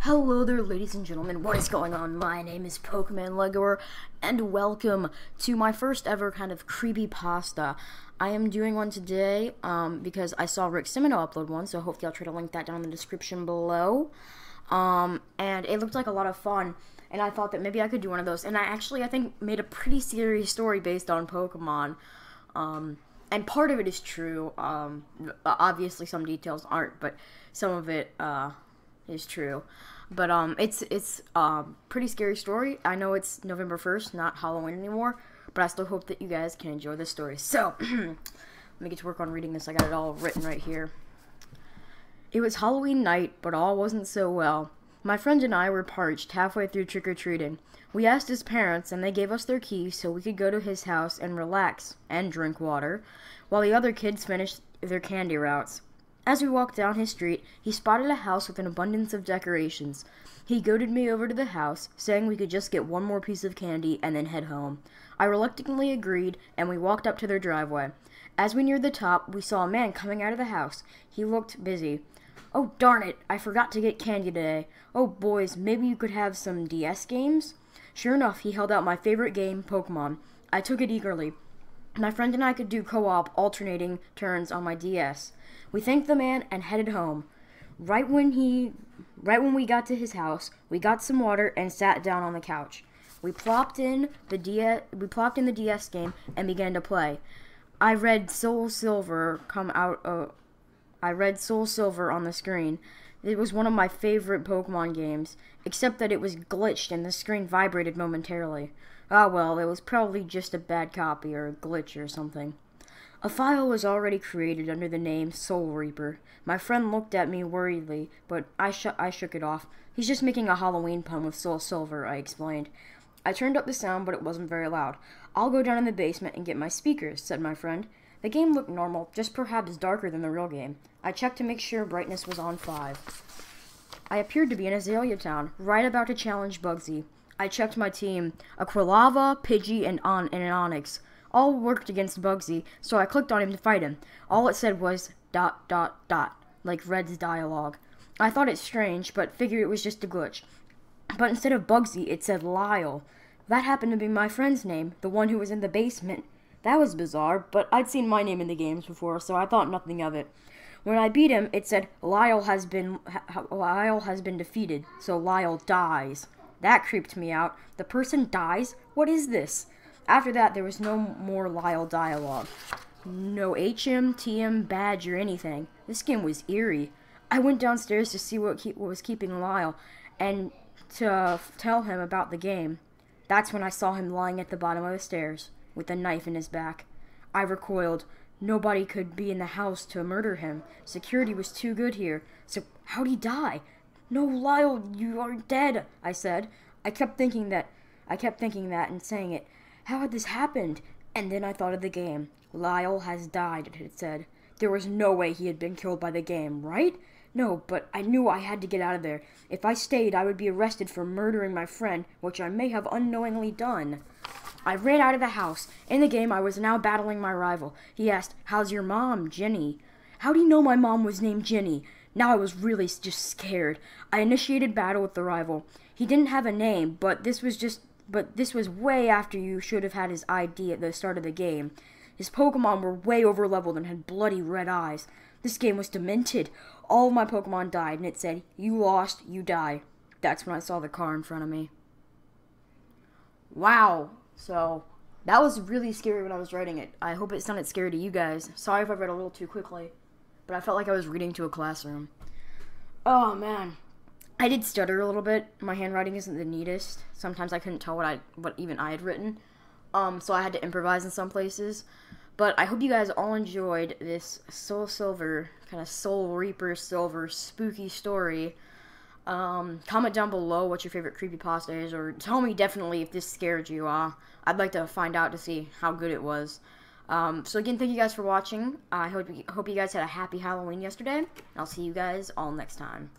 Hello there, ladies and gentlemen. What is going on? My name is Pokemon Legoer, and welcome to my first ever kind of creepypasta. I am doing one today because I saw Rick Semino upload one, so hopefully I'll try to link that down in the description below. And it looked like a lot of fun, and I thought that maybe I could do one of those. And I think, made a pretty serious story based on Pokemon. And part of it is true. Obviously, some details aren't, but some of it is true. But it's pretty scary story. I know it's November 1st, not Halloween anymore, but I still hope that you guys can enjoy this story. So, let me get to work on reading this. I got it all written right here. It was Halloween night, but all wasn't so well. My friend and I were parched halfway through trick-or-treating. We asked his parents, and they gave us their keys so we could go to his house and relax and drink water, while the other kids finished their candy routes. As we walked down his street, he spotted a house with an abundance of decorations. He goaded me over to the house, saying we could just get one more piece of candy and then head home. I reluctantly agreed, and we walked up to their driveway. As we neared the top, we saw a man coming out of the house. He looked busy. "Oh, darn it, I forgot to get candy today. Oh, boys, maybe you could have some DS games?" Sure enough, he held out my favorite game, Pokemon. I took it eagerly. My friend and I could do co-op, alternating turns on my DS. We thanked the man and headed home. Right when we got to his house, we got some water and sat down on the couch. We plopped in the DS game and began to play. I read SoulReaperSilver on the screen. It was one of my favorite Pokemon games, except that it was glitched and the screen vibrated momentarily. Ah well, it was probably just a bad copy or a glitch or something. A file was already created under the name Soul Reaper. My friend looked at me worriedly, but I shook it off. He's just making a Halloween pun with SoulReaperSilver, I explained. I turned up the sound, but it wasn't very loud. "I'll go down in the basement and get my speakers," said my friend. The game looked normal, just perhaps darker than the real game. I checked to make sure brightness was on 5. I appeared to be in Azalea Town, right about to challenge Bugsy. I checked my team. A Quilava, Pidgey, and an Onix all worked against Bugsy, so I clicked on him to fight him. All it said was ... like Red's dialogue. I thought it strange, but figured it was just a glitch. But instead of Bugsy, it said Lyle. That happened to be my friend's name, the one who was in the basement. That was bizarre, but I'd seen my name in the games before, so I thought nothing of it. When I beat him, it said Lyle has been defeated, so Lyle dies. That creeped me out. The person dies? What is this? After that, there was no more Lyle dialogue. No HM, TM, badge, or anything. This game was eerie. I went downstairs to see what was keeping Lyle, and to tell him about the game. That's when I saw him lying at the bottom of the stairs, with a knife in his back. I recoiled. Nobody could be in the house to murder him. Security was too good here. So how'd he die? "No, Lyle, you are dead," I said. I kept thinking that and saying it. How had this happened? And then I thought of the game. Lyle has died, it said. There was no way he had been killed by the game, right? No, but I knew I had to get out of there. If I stayed, I would be arrested for murdering my friend, which I may have unknowingly done. I ran out of the house. In the game, I was now battling my rival. He asked, "How's your mom, Jenny?" How do you know my mom was named Jenny? Now I was really just scared. I initiated battle with the rival. He didn't have a name, but this was way after you should have had his ID at the start of the game. His Pokemon were way over-leveled and had bloody red eyes. This game was demented. All of my Pokemon died, and it said, "You lost, you die." That's when I saw the car in front of me. Wow. So, that was really scary when I was writing it. I hope it sounded scary to you guys. Sorry if I read a little too quickly, but I felt like I was reading to a classroom. Oh, man. I did stutter a little bit. My handwriting isn't the neatest. Sometimes I couldn't tell what even I had written. So I had to improvise in some places. But I hope you guys all enjoyed this SoulReaperSilver spooky story. Comment down below what your favorite creepypasta is, or tell me definitely if this scared you. I'd like to find out to see how good it was. So again, thank you guys for watching. I hope you guys had a happy Halloween yesterday. I'll see you guys all next time.